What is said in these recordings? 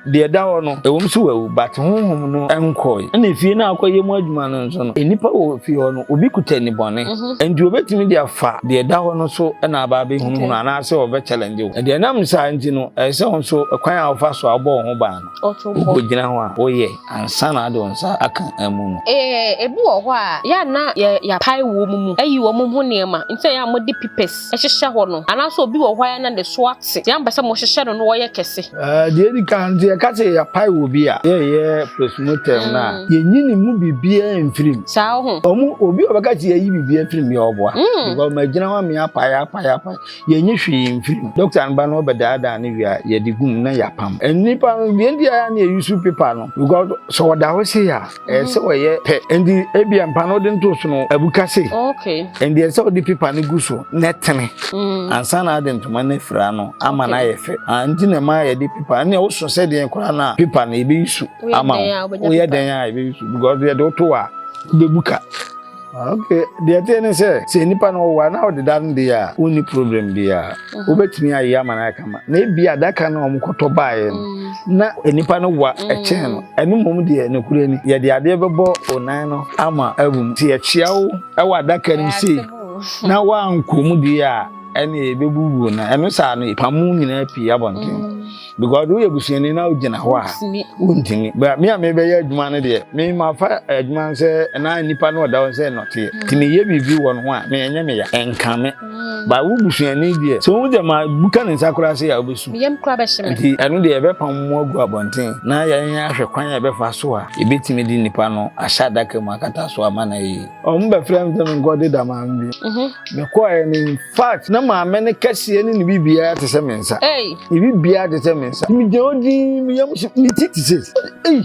de da ho no ewom so wawu but honhom no enkoi na fie na akoye mu adwuma no nso no enipa wo fie ho no obi kuta ni bone enti obetimi de afa de da ho no so na aba be hunu na se obe challenge wo de nam sa nti no se ho so kwan a ofa so abo ho ba no o gina ho a oye ansa na ade onsa aka amu no ebi wo ho a ya na ya pai wo mu ayi wo mu ho nema nti ya modi pipes ehihye ho no ana so obi wo ho ya na de so ate ya mbese mo hihye no wo ye kese de edi kan de ka se ya pai wo bi a ye postmortem na ye nyini mu bibia mfirim sa ho omu obi obaka ti yi bibia mfirim ye oboa because ma gina wa me apa ye nyi hwi mfirim doctor an ba no obeda ne wia ye digum na ya pam enipa no bi ndi ya na use paper no because so wada ho se ya se wo ye pe ndi ebia mpa no de nto so no abuka se okay ndi se wo di paper ne guso netene ansa na de ntoma na fra no ama na ye fe anti na ma ye di paper na wo so se de nkora na paper na ebe isu ama wo ye den ya ebe isu because ye do to a bebuka okay the thing say nipa no wa na odi dan dia oni problem dia obetimi ayi amana kama na bia daka na omkoto baaye na nipa no wa echen no enu mom dia na kure ni ye de ade bebo onan no ama abum ti echiawo e wa daka ni sei na wa ankom dia ene ebebubu na enu sa no pamu nyina pi abonten because we ebusuani na ogina ho a wontimi ba me be ye adwuma no de me ma fa adwuma se na nipa no da won se no te timi ye bibi won ho a me enye me ya enkame ba wo busuani de so wo de ma buka ne sakura se ya obesu me yem kura be hye me enu de ebe pam mo agu abonten na ya nya ahwe kwan ya be fa so a ebetimi di nipa no ahya daka mu akata so amana yi o mbe frem dem god da ma mbi me ko in fact na ma me ne kase ni bibia te se mensa bibia te se mensa mi jodi mi yam mi titi se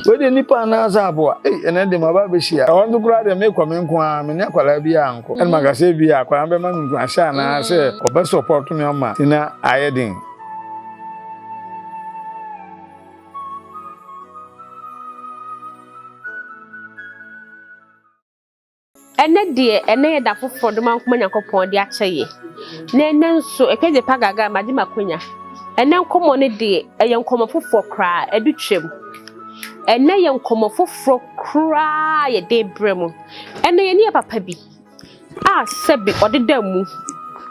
we de nipa na za abo ene de ma ba be hia won do kura de me kwa me nko a me ne akwala bi anko en magase bi akwala be ma ndu ahya na se obe support me ma tina ayedin ene de ene da foforo do man kuma Nyankopon de akyeye na ene nso ekede pagaga madi makonya ene nkomo ne de eye nkomo foforo kra edutwem ene ye nkomo foforo kra ye de bremu ene ye ne papa bi a sebi odeda mu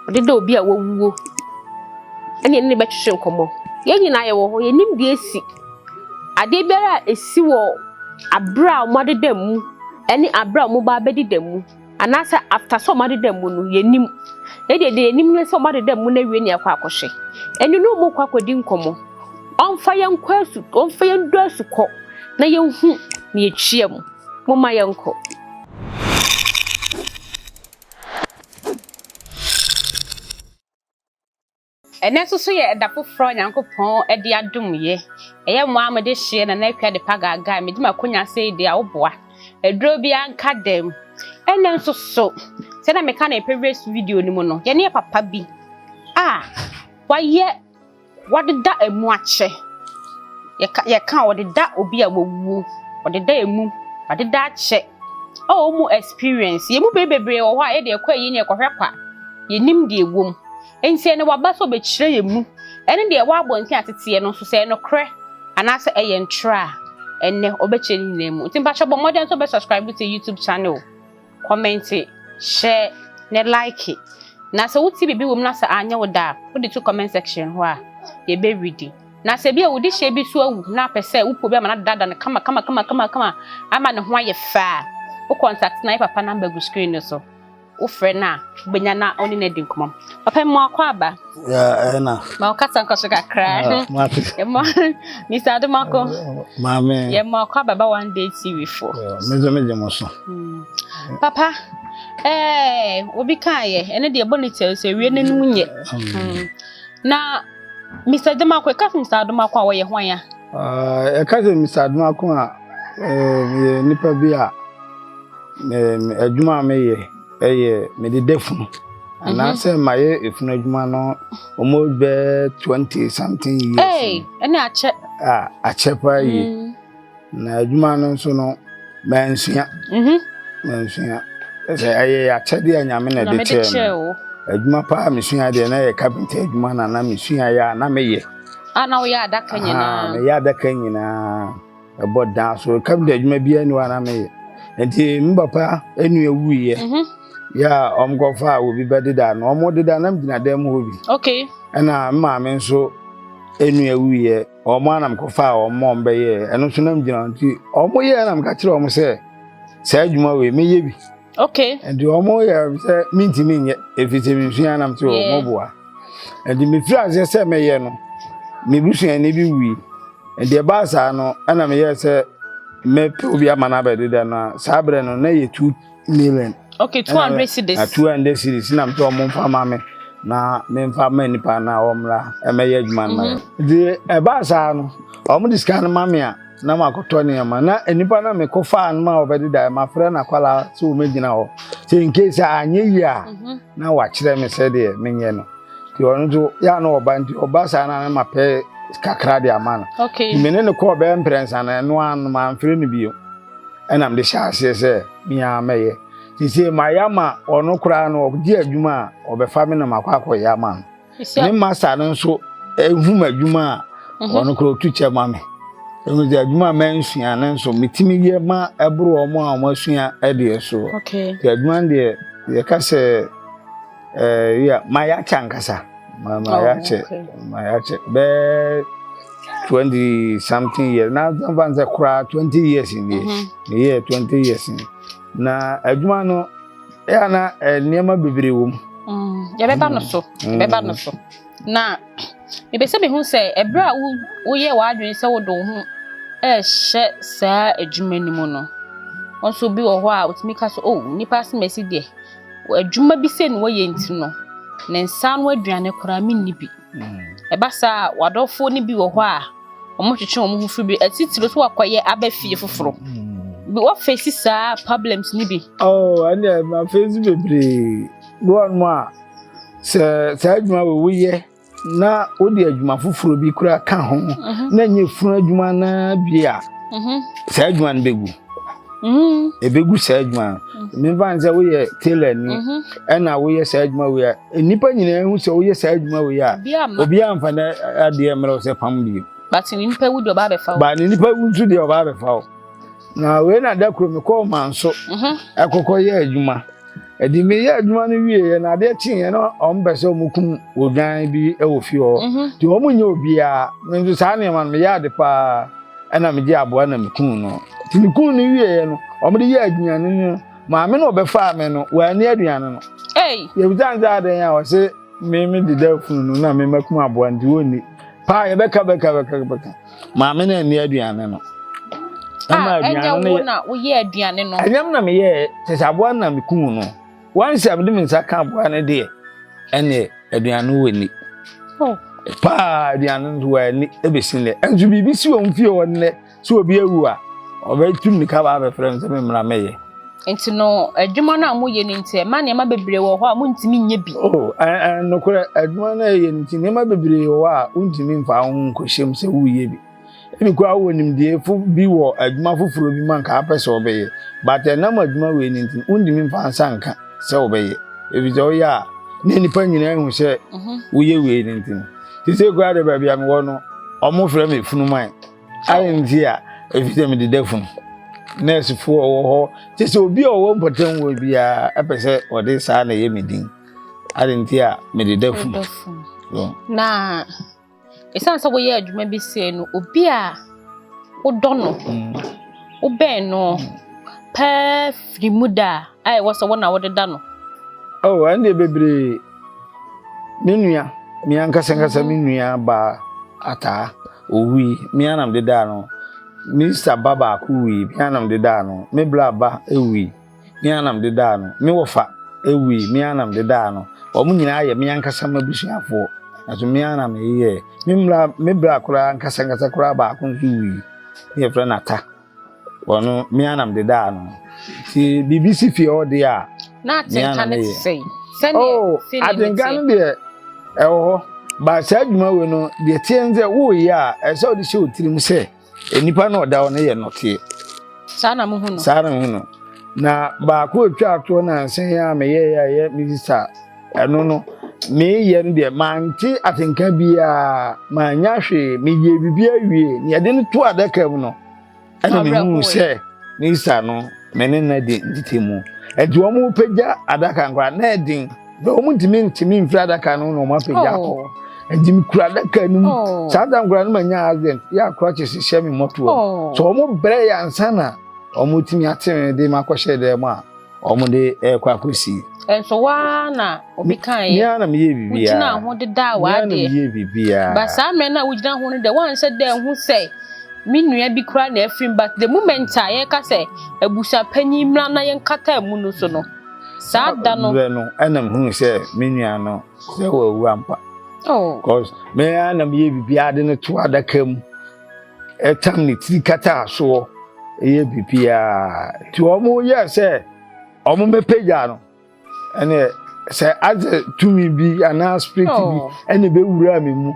odeda obi a wowuo ene ne be twetwe nkomo ye nyina ye wo ho ye nim de esi ade biara esi wo abra mo adeda mu ene abra mo ba bedida mu anasa after so madeda mu no ye nim e de nim ne so madeda mu na wie ne akwa akohwe ene no mo kwa kodi nkomo onfa ye nkwasu onfa ye ndoasu ko na ye hu ne ye twia mu mo ma ye nko ene so ye da foforo Nyankopon e de adom ye eye mo amade hye na akwa de pagaga me di makonya sei de a woboa edro bi anka dem ene nso so se na meka na previous video ni mu no ye ne papa bi waye wadeda emu ache ye ka wadeda obi a wowu wadeda emu wadeda ache mu experience ye mu bebebre wo ho a ye de ekwa yi ne ekohwekwa ye nim de ewom ense ne waba so be kire ye mu ene de wa abonti atete no so se no kre anase eye ntra enne obechiri nemu timba chobo modern so be subscribe to YouTube channel comment share ne like na se wuti bibi wom na se anya woda wodi to comment section ho a ye be ready na se bia wodi hye bi so awu na pese wupo bi amana dada ne kama ama ne ho aye fa wo contact na papa number go screen no so wo frɛ na benya na oni na dinkom papa mo akwa aba ya na ma o kasa nkoso kakra e mo Mr. Adumako mame ye mo akwa baba one day TV for meje mo so papa obi kaye ene de bonitel so wie nanu nye na Mr. Adumako e kasa Mr. Adumako a wo ye hwan ya e kasa Mr. Adumako a nipa bi a adwuma me ye me de defunu ana se maye efunu adwuma no omo be 20 something years ene ache ache pa yi na adwuma no so no mansua se aye ache de anyame na de che adwuma pa mesua de na ye carpenter adwuma na mesua ya na meye Ana wo ya adaka nyina me ya adaka nyina ebo dan so kam da adwuma bia ni wana me enti mbapa enu ewuye ya omgofa obi bedida no omodida nam gina dem ho bi okay ana mma me nso enu ewuye omo anam kofa omo mbeye eno so nam gina nti omo ye anam ka kire omo se sa adwuma we meye bi okay enti omo ye se minti minye efite mi hia nam te omo boa enti me fira se meye no me busuan ne bi wi enti ba sa no ana me ye se me obi amana bedida na sabre no na ye 2 million okay 200 cedis 200 cedis na mto omo mfa mame na me mfa ma nipa na omra emeye adwuma na di ba sa no omo diskan mame a na makoto ne ma na nipa na me kofa an ma obedida ma frɛ na kwala so o megina ho say in case anye yi a na wa kire me se de menye no ti onu to ya no oba nti oba sa na ma pe kakra de amana okay me ne ko be mprensa na no an ma mfre ne bio enam de sha se mia meye ti se ma ya ma onu kra no di adwuma obefa me na makwa ya ma ne master no so ehum adwuma onu kra otuche ma me enu di adwuma mensua na nso mitimi ye ma ebro omo a omo asua ede so okay di adwuma de ye ka se ya ma ya chankasa ma ya che be 20 something years na van ze kura 20 years in the year 20 years na adwuma no ya na niema bebre wo ya beba no so na me be se me hu se ebra wo ye wa adwen se wo do hu hye sa adwuma ni mu no onso bi wo ho a otimi ka so nipa se mesi de adwuma bi se no wo ye nti no ne nsa no aduane kora me ni bi eba sa wadofo ni bi wo ho a omo twetwe omo hu firi bi atitiro so wakoye abafie foforo bi wo face sa problems ni bi ane ma face bebre do mo a se adwuma wo ye na odi adwuma foforo bi kura ka ho na nye funu adwuma na bia se adwuma nbegu ebegu se adwuma me van ze wo ye tailor ni na wo ye se adwuma wo ya nipa nyina hu se wo ye se adwuma wo ya obi amfa na ade mra se pam bi but nipa wu do ba be fa ba nipa wu nso de ba be fa na we na da kro me ko manso ekokọ ye adwuma edi me ye adwuma no wie na ade chi ye no ombese omukum odwan bi e wo fi ho ti o munye obi a me nso sa na man me ya de pa na me ji aboa na me kun no ti me kun ni wie no omde ye adwuma no ma me no obefa me no wa ni aduane no ye bi tan za de ya o se me de da fun no na me makum aboa ndi woni pa ye beka ma me na ni aduane no aduane na wo ye aduane no anyam na me ye se aboa na me kun no once am de me saka aboa na de ene aduane woni pa aduane no wa ni ebesin le enzu bibi si won fie won ne so obi ewu a obetum ni ka ba be frem se me mra meye enti no adwuma na mo ye ni nti ma ne ma bebre wo ho a mo ntimi nye bi no kore adwuma na ye nti ne ma bebre wo a untimi mfa ho nkohyem se wuye bi emi kwa wo nim de fu bi wo adwuma foforo bi man ka apese obeye but na ma adwuma we ni nti untimi mfa nsanka se obeye ebi zo ya ne nipa nyina hu se wuye we ni nti ti se kwa de ba bia me wo no omo frɛ me funu man ai nti a ebi se me de defun nurse fo ho ti se obi owo mpotem wo bia apese ode sa na ye medin ai nti a me de defun na esan so wo ye adwuma bi se no obi a wo do no wo ben no pa frimuda ai wo so wona wo de da no ande bebre menua mi ankasa menua ba ata owi mi anam de da no Mr. Baba kuwi mi anam de da no me blaba ewi mi anam de da no me wofa ewi mi anam de da no o mu nyina ye mi ankasa mabusuafo aso mi anam ye me bla kura ankasa kura ba ko nwi ye fra nata wono mi anam de da no ti BBC fi odi a na tin kan say adenga no de ewo ba sa adwuma we no de tienze wo yi a ese odi she otirim se enipa na oda no ye note sana mu hu no na ba ko atwa ato na nsen ya me ye minister eno no me ye no de manti atenka bia manya hwe me ye bibia wie ne de no to adaka mu no ana me hu se Mista no mene na de ntitemu enti wo mu pagya adaka nkwa na edin do wo ntimi mfira adaka no no ma pagya ko enti mi kura adaka nu sada nkwa no manya accident ya crutches hye me moto so wo mu bre ya nsana wo mu timi ateme de makɔhye de ma wo mu de kwa akosi enso wa na obi kan ye ya na me ye bibia ugina ho de da wa de ya na me ye bibia ba sa me na ugina ho de wan se de hu se minua bi kura na afrim but the moment I ka say abusa panyi mra na yen kata mu no so no sa da no no anam hu say minua no say wa wu ampa cause me anam ye bibia de no to adaka mu etam ni ti kata so ye bibia ti omo ye say omo me pagya no ene say as to me bi ana spirit bi ene be wura me mu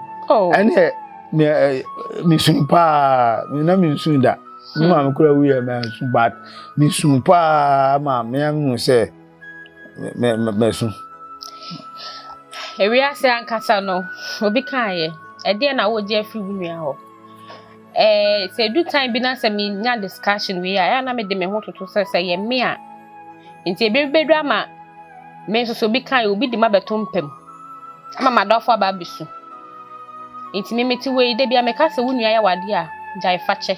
ene mi sumpa mi na mi sunda mi ma kura wiye ma but mi sumpa ma me am se me sun ewi ase ankasa no obi kan ye e de na wo je afri wunua ho se do time bi na se mi nya discussion we ya na me de me ho toto se ye me a nti e bebedu ama me so obi kan ye obi di ma beto mpem ama madofo aba bisu Inti mimiti we de bia meka se wunua ya wade a jai fache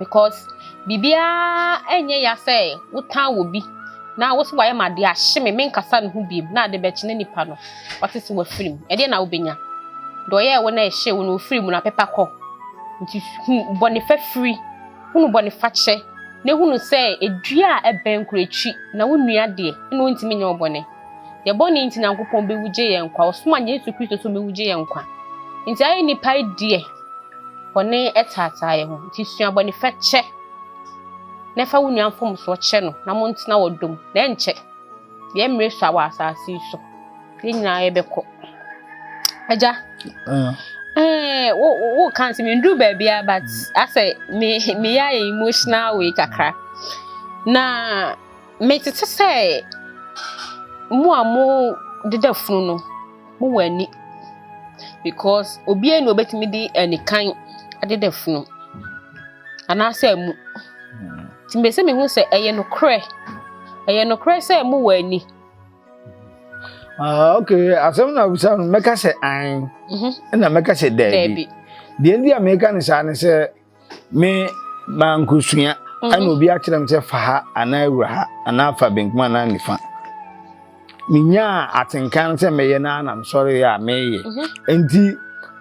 because bibia enye ya se wutan wo bi na wo so waye made a hye me nkasa ne hu bi na de be kine nipa no watese wa film e de na wo benya do ye wo na hye wo no film na pepa ko nti boni fa free hunu boni fache ne hunu se edua eben kurechi na wunua de no ntimi nya obone ye boni nti Nyankopɔn be wuje ye nkwa osoma Yesu Kristo so be wuje ye nkwa nti ayi ni pai die boni etata ye ho nti sua boni fache ne fa wunua mfom so che no na mo ntina wodom na enche ye mre so awa asasi so ye nyina ye beko aja wo kan se me ndu ba bia but ase me ya emotional way kakra na me tete say mu amo deda funu no mu wani because obi enu obetimi di enikan adeda funu ana say mu timbe se me hu say eye no kre say mu wani okay asem na bisa no meka say an na meka say debi de ndi America ne sa ne say me mankusua ana obi a kire me say fa ha ana awura ha ana fa benkuma na nifa minya atenkan se meye na am sorry ya meye enti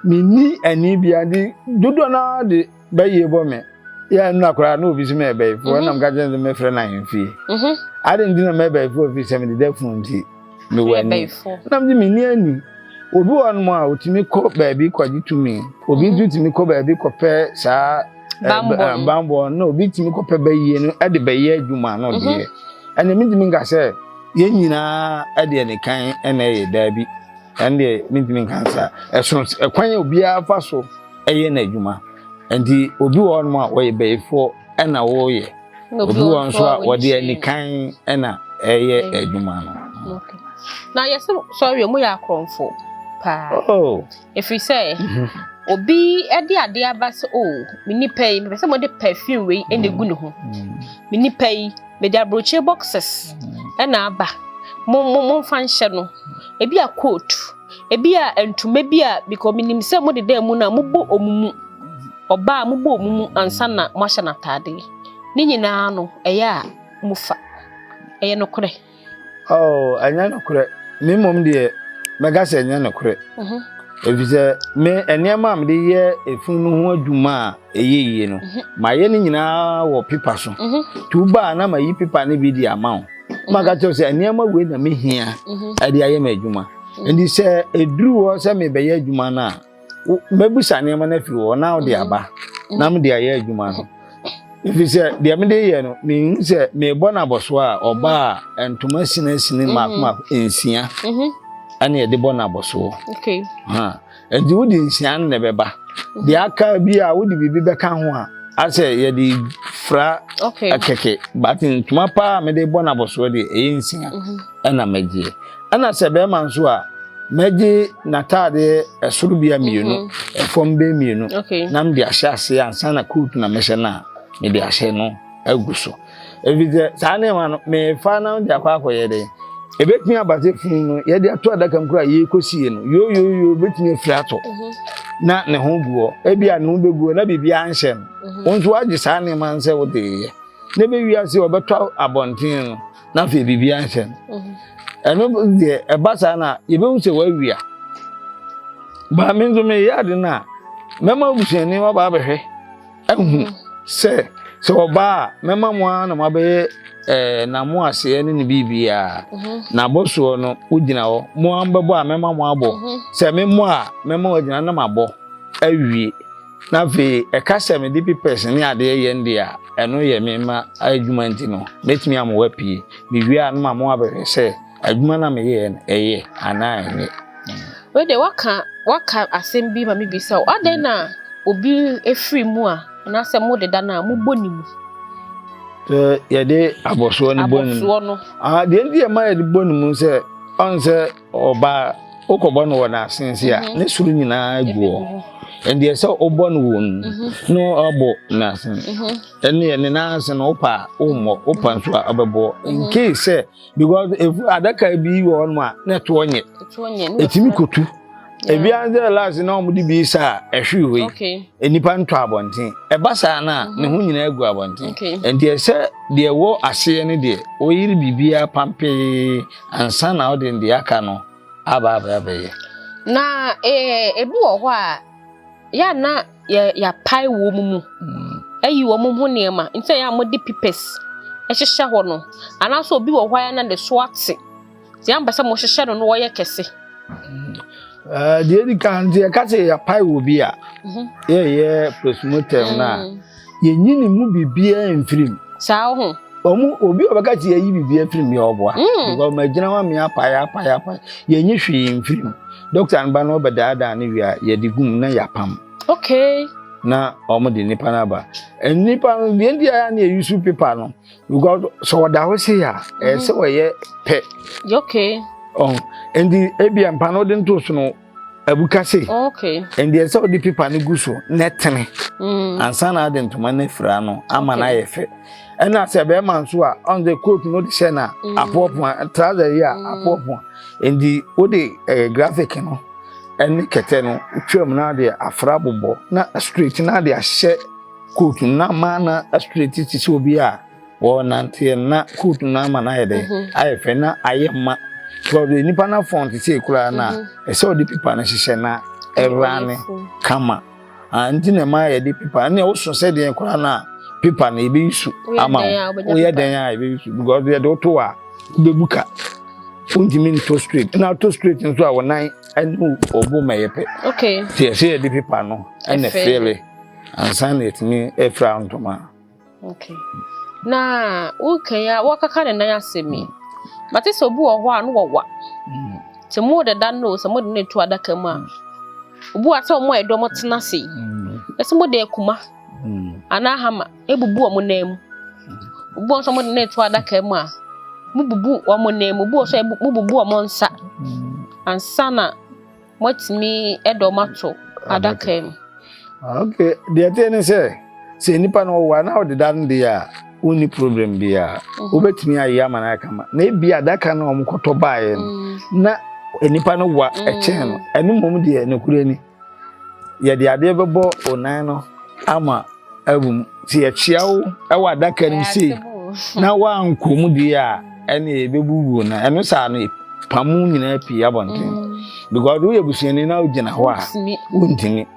minni ani bia di dodo na de baye bo me ya nu akora na obi se me baye fo na mgaje de me frɛ na hemfie ade ndi na me baye fo fi se me de defun nti me wani na mdi minni ani obi won mo a otimi ko baabi kwaji tumi obi nti timi ko baabi ko pɛ sa bambo no obi timi ko pɛ baye no ade baye adwuma no de ene mi timi ngase ye nyina ade enikan ena ye dabi ande mintimi kansa eson ekwan obi afa so eye na adwuma enti obi won ma wo ye beifo ena wo ye obi won so a wo de enikan ena eye adwuma no okay na yes sorry mo ya kronfo pa if we say obi ade ade abase mini pay me say mo de perfume we enegu ne ho mini pay me de brochure boxes ena aba mo fanhye no ebi a coat ebi a entuma bi a because minim se mo de mu na mo bo omumu oba mo bo omumu ansa na mo ahye na tade ni nyina no eya mo fa eye no kore anya no kore me mom de mega se anya no kore ebize me eniama am de ye efunu ho adwuma eyeye no ma ye ni nyina wo pipa so tuba na ma yi pipa ne bi di amount maga to se eniama we na mehia ade aye ma adwuma ndi se eduru wo se me be ye adwuma na mebusa eniama na fi wo na ode aba na me de aye adwuma no ifi se de me de ye no me se me bo na boso a oba entoma sine makoma ensia ane de bo na boso okay edi wodi nsia ne beba de aka bi a wodi bibi beka ho a ase ye di fra akeke but ntuma pa me de bona boso de ensia na magye ana se be man so a meji natade esuru bia mienu efom be mienu na me de ahye ase ansa na coat na mehye na me de ahye no aguso evide sane ma no me fa na de akwakoye de ebetumi abate fun no ye de ato adaka nkura ye kosie no yo betumi afirato na ne ho guo ebia ne ho beguo na bibia anhye no wonso agi sane ma nse wo de ye ne be wiase obeto abonten no na fe bibia anhye no eno de ebasa na yebehu se wawia ba menzo me yade na mema busuani wa ba behwe ehu se oba mema mo na mabe na mo ase ne bibia na boso no ugina ho mo ambebo a mema mo abo se memo a mema wagina na mabo awie na fe ekase me dipi person ni ade ye ndi a eno ye mema adwuma nti no betimi am wapie biwia na mamo abehwe se adwuma na me ye eye ana ene we de waka asem bi ma me bisa o aden na obi efri mu a na se mo de da na mo bonimu ye de aboso ni bonimu de ndi e ma ye de bonimu se on se oba okobo no na asensi a ne suru nyina aguo ndi se obo no won no abo na asen ene na asen opa ummo opa nso abebo in case because if adaka bi wo no a na to onye etimi kotu ebi ande last na omudi bi sa ehwe enipa nto abonten ebasa na ne ho nyina agu abonten ndi se de wo ase ne de oyiri bibia pampe ansa na ode ndi aka no aba ye na ebi wo ho a ya na ya pai wo mumu ayi wo mumu niema nse ya modi pipes ehihye ho no ana so obi wo ho ya na de so ate ti ambasa mo hihye no wo ye kese de di kan je ka se ya pai wo bi a ye prosmotem na ye nyini mu bibia emfirim sa ho obi obaka ti yi bibia emfirim ye oboa because magina wa me apa ye nyi hwe emfirim doctor anba no bedada ne wi a ye digum na yapam na de nipa na ba nipa no de ndi ya na use paper no because so da ho se ya se we pe endi ebi ampa no de nto so no abuka se endi se de paper ne guso netene ansa na de ntoma na fira no ama na ye fe ena se be man so a on the coat no de se na apopon trouser ya apopon endi o de graphic no eni kete no twam na de afra bobo na straight na de ahye coat na ma na straight ti se obi a wo nante na coat na ma na ye de aye fe na aye ma so de nipa na font ti ekura na ese o de paper na hihye na erane kama anti na ma ye de paper na wo so se de ekura na paper na ebe isu ama o ye den ya ebe isu because de to a bebuka undimi to straight na to straight nso a wonan anu obo mayepe ti se de paper no ene fele ansa na etimi efra ntoma na ukenya wakaka ne nan asemi mate so bu oho anu wowa te mo de dan no so mo de ne tu adaka mu a obu ata mo edo mo tena sei ese mo de akuma ana hama ebubu omo nam obu so mo de ne tu adaka mu a mububu omo nam obu so mububu omo nsa ansa na motimi edo mato adaka mu de ate se nipa no wa na de dan de a uni problem bia obetimi ayi amana akama na bia adaka na omkoto baaye na enipa no wa echen no enu mom de ne kurani ye de ade bebo onan no ama abum ti echiawo ewa adaka ni sei na wa ankomu de a ene ebebubu na enu sa no pamu nyina pi abonten because we ebusuani na ugina ho a untimi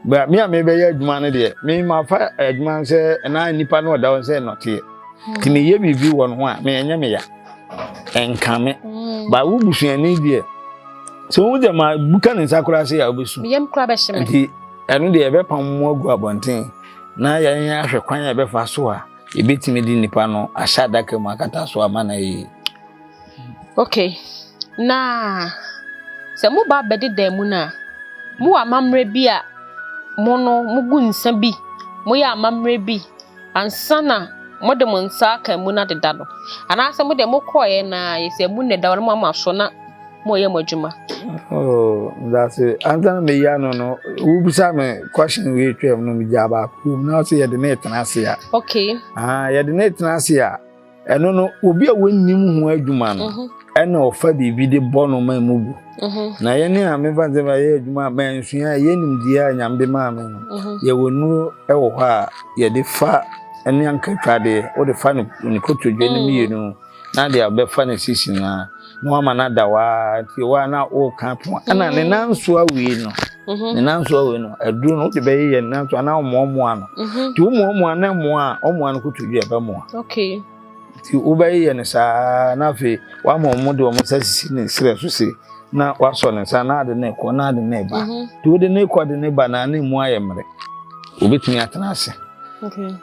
ba me be ya adwuma ne de me ma fa adwuma se na nipa no da se note ti me ye bibi won ho a me enya me ya enkame ba wo busuani de so wo de ma buka ne sakura se ya obesu me yem kura be hye ti enu de ebe pam mo agu abonten na ya nya ahwe kwan ya be fa so a ebetimi di nipa no ahya daka mu akata so ama na yi na se mo ba bedi da mu na mo amamre bi a mono mugu nsa bi mo ya amamre bi ansana mo de mo nsa ka mu na deda no ana ase mo de mo koye na yese mu ne da no ma so na mo ye mo adwuma. Oh, that's it. Antana me ya no wo bisa me question we twem no me jaba ku na so ye de na etnase ya. Okay. Ye de na etnase ya. Eno no obi a wonnim ho adwuma no. Ena ofa bibi de bono ma mugu. Na ye ne a me fa ba ye adwuma ma nsua ye nim dia nyambe ma me no. Ye wonu e wo ha ye de fa ene ankatwade wo de fa no ni kotodwe ne mienu na de abefa ne sisi na no ama na dawa ti wa na o kan pon ana ne nanso awe no ne nanso awe no aduru no de be ye nanso ana omo ano ti omo ana mo a omo ano kotodwe e be mo. Okay. Ti ubaye ne sa na fe wa mo de omo sasisi ne sire so se na wa so ne sa na de ne ko na de ne ba ti wo de ne ko de ne ba na ne mu ayemre obetumi atena ase. Okay.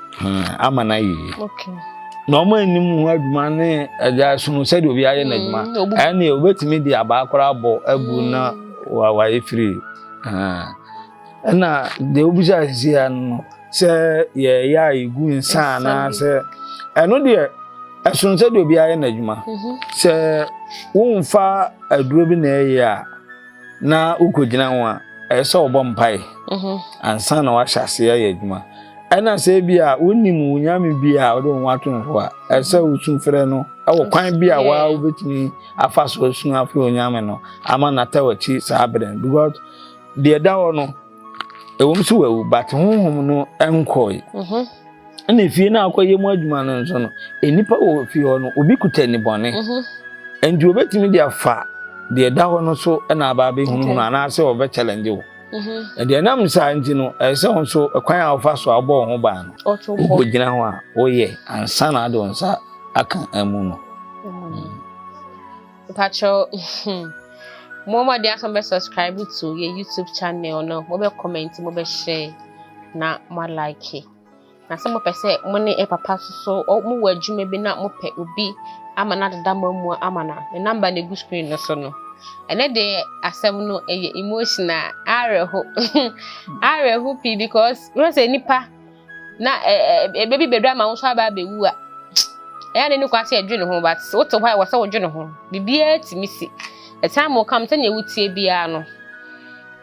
Ama na yi. Okay. No man nim ho adwuma ne aja sunu se de obi aye na adwuma ene obetumi di aba akora abo abu na wa efiri na de obi ja sia no se ye ya igu nsa na se eno de sunu se de obi aye na adwuma se wo mfa aduro bi na ye na ukogina ho a ese obo mpai ansa na wa hyase ya adwuma ana se bia wonnim unyame bia wo do wato ho a ese usun frɛ no awo kwan bia wa obetumi afaso usun afre unyame no ama na tawachi sa abren because the dawo no ewom so wawu but honhom no enkoi ana fie na akoye mu adwuma no nso no enipa wo fie ho no obi kutani bone endi obetumi dia fa the dawo no so na aba be hunu na ase obe challenge wo de na msa nti no ese honso kwan a ofa so abo ho ba no o gina ho a oye ansa na ade onsa aka amu no pacho mama dia so be subscribe to your YouTube channel no mo be comment mo be share na mo like na se mo pese mo ne e papa so mo wa adwuma bi na mo pe obi ama na dada mamu ama na the number na go screen no so no ene de asem no eye emotional areho areho pi because we say nipa na baby bedra ma wo so aba be wu a e na ni kwase adwene ho but wo to hwa wo se wo dwene ho bibia timisi e time wo kam tanya wutie bia no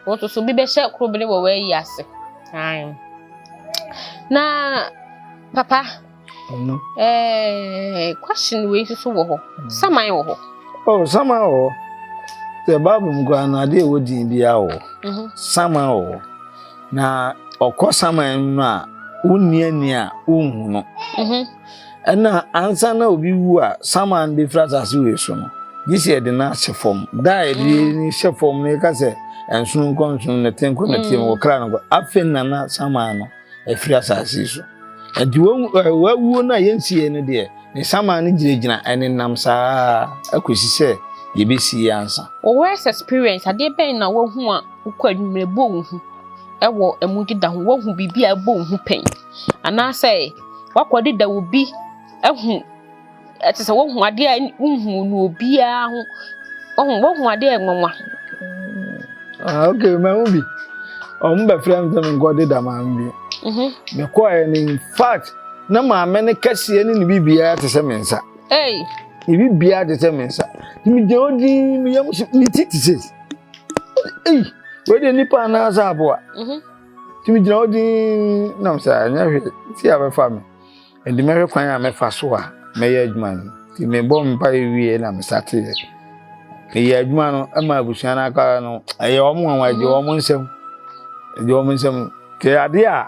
wo to so bi be hye kro bi ne wo we yi ase ai na papa question we so wo ho saman wo ho oh saman wo the babu mgwa na de wodi bia wo saman wo na okosaman no a wonni a unhu no na ansa na obi wu a saman be frasase we so no gisi de na chefom dai ni chefom ne ka se ensun konsun ne tenko ne tim wo kra no afen na saman no e frasase so adi wo na yensie ne de ne saman ne giregyina ene nam saa akosi se yebesi ansa o worst experience ade ben na wo hu a ukwadwumre bo wo hu ewo emugida ho wo hu bibia bo wo hu pen ana say wakwadi wo bi ehu etese wo hu ade a unhu no obi a ho wo hu ade enwanwa okay ma ubi o mba frame dem ngode da ma mbi me ko in fact na ma me ne kase ne bibia tese mensa bibia tese mensa mi de odi mi yam ni titise we de nipa na za aboa mi de odi na msa nya hwe ti aba fa me endi me kwan a me fa so a me ye adwuma ni ti me bo mpa wie na me start me ye adwuma no ama abusuan na aka no aye omo anwaje omo nsem de omo nsem ke ade a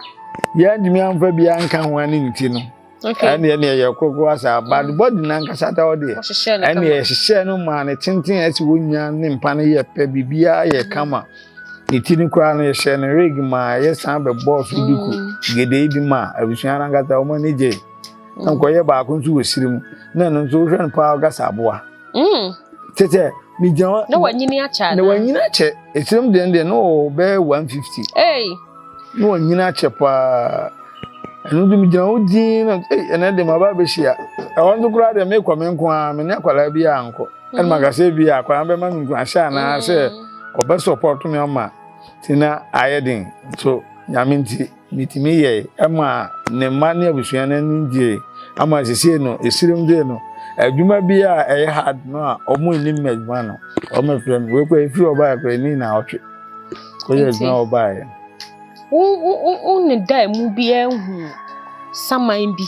ye ndimi amfa bia nka ho ani nti no and ye ye kokko asa bad body na nka sata ode and ye hihye no ma ne tintin asi wonya ne mpa ne ye pe bibia ye kama itini kwa no ye hye ne rig ma ye san be boss duku gede bi ma abusuan na ngata omo ne je nko ye ba ko nsu wosirim na no nso hwe npa ga saboa tete mi jawa no wanyini acha na wanyini ache etirim de no be 150 no wanyini ache pa enu dum jawo din na ene de maba be hia e won dukura de me kwame nko a me ne akwala bi anko en magase bi akwala be ma nko ahia na se obe support me ma tina ayedin so nyaminti mitimi ye ema ne ma ne abusuan na ndie ama sese no esirim de no adwuma bi a ɛyɛ hard no a ɔmo nim adwuma no ɔmo frɛ me we kwa efi oba akra ni na ɔtwe ko yɛ adwuma oba yɛ wo ne da mu bi ehu saman bi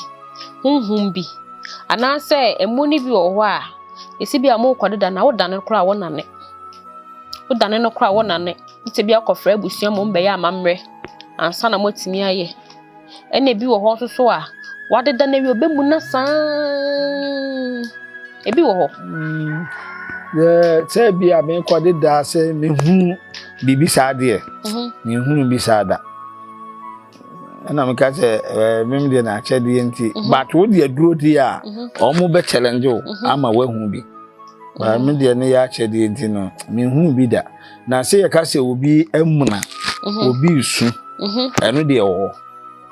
hunhum bi anaasɛ emu ni bi wɔ hɔ a esi bi a mo kɔdeda na wo dane kora wo nane wo dane no kora wo nane ite bi akɔfra abusua mo mbɛyɛ amammerɛ ansa na motimi ayɛ ɛna bi wɔ hɔ nso so a wadeda na wi obemu na saa ebi wɔ hɔ sɛ bi a me kɔdeda sɛ me hu bibi saade me hu bi saada ana me ka sɛ mem de na akyɛde nti but wo de aduro di a ɔmo be challenge o ama wahu bi ba me de ne ya akyɛde nti no me hu bi da na sɛ yɛ ka sɛ obi amuna obi su ɛno de ɛwɔ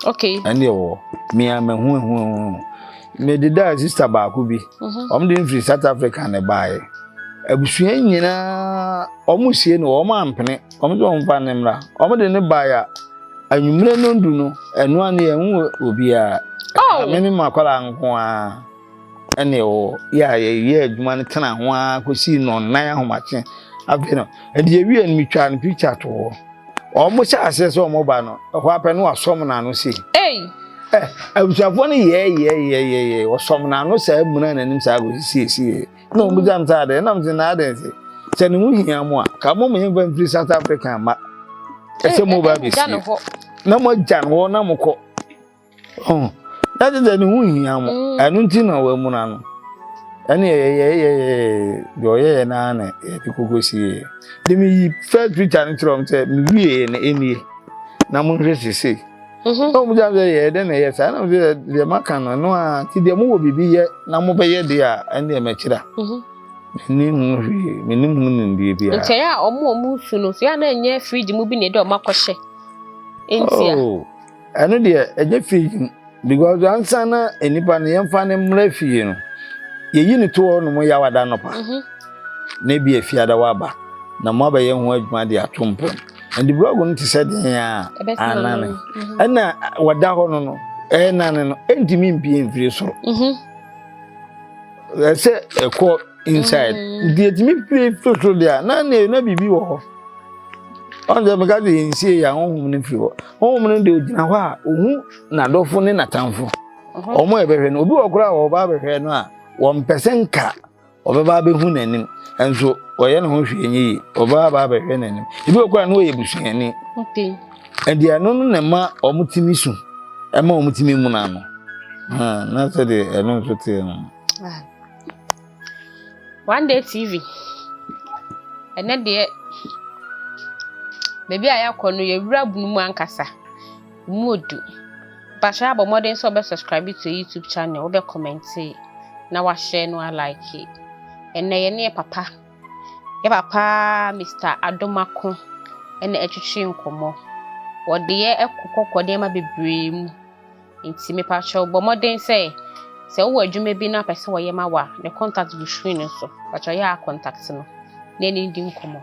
okay ɛne ɛwɔ me ama hu me de da sister ba ko bi ɔmo de free South Africa ne baaye abusua nyina ɔmo sie no ɔmo ampene ɔmo de ɔmo fa ne mra ɔmo de ne baaya anwumre no ndu no ɛno ane ɛhu obi a me makwala nko a ɛne ɛwɔ ya yɛ adwuma ne tena ho a kosi no nan ahomakye afi no ɛde ewie no mitwa no picture to hɔ ɔmo hyɛ ase sɛ ɔmo ba no ɛhɔ apɛ no wasɔm na no sei abusuafo no yɛ wasɔm na no sɛ muna nanim sɛ ago sie na ɔmo jam sɛ ade na mse na ade sɛ ne ho hia mo a ka mo me van free South Africa ma ɛsɛ mo ba besi na mo jan ho na mo kɔ that is the ne ho hia mo ɛno nti na wa mu na no ɛne yɛ na na ɛkoko sie de me first preacher no trom sɛ me wie na enie na mo hwɛ sese no mo jam sɛ yɛ de na yɛ sa na mo sɛ de maka no a ti de mo wo bibi yɛ na mo bɛ yɛ de a ɛne me kyira ni hu hwie me nim hu ndie bia nkyɛ ya ɔmo su no so ya na enye fridge mu bi na de ɔmo akɔhye entia ɛno de enye fridge because ansa na enipa ne yɛmfa ne mra fie no yeyi ne to no mo yawada no pa na bi afiada waba na mo abayɛ ho adwuma de atompo and the blog no ti sɛ den a anane ɛna wada hɔ no nane no entimi mpie mfiri soro ɛsɛ ɛkɔ inside the entimi pie firi dia na bibi wɔ hɔ on the mega de nsie ya honhom ne firi hɔ honhom ne de ogina hɔ a ohu na dɔfo ne natamfo ɔmo ɛbɛhwɛ no obi wɔ kora wɔ ba bɛhwɛ no a wɔn pɛsɛnka ɔbɛba bɛhu n'anim enso ɔyɛ ne ho hwɛ nyi ɔba ba bɛhwɛ n'anim ebi wɔ kora no ɔyɛ busuani okay ɛde ano no na ma ɔmo timi su ɛma ɔmo timi mu na no na sɛ de ɛno nso te no one day TV ɛnɛ de baby a yakɔ no yɛwura bunu mu ankasa mu odu ba sha ba modern so be subscribe to YouTube channel be comment na wa share no like enne ye ne papa Mr. Adomako enne etwetwe nkomo wode ye ekokɔ de ma bebree mu nti me pa show bo modern say wo adwuma bi na pese wo ye ma wa ne contact bu screen so ba cha ya contact no na ni ndi nkomo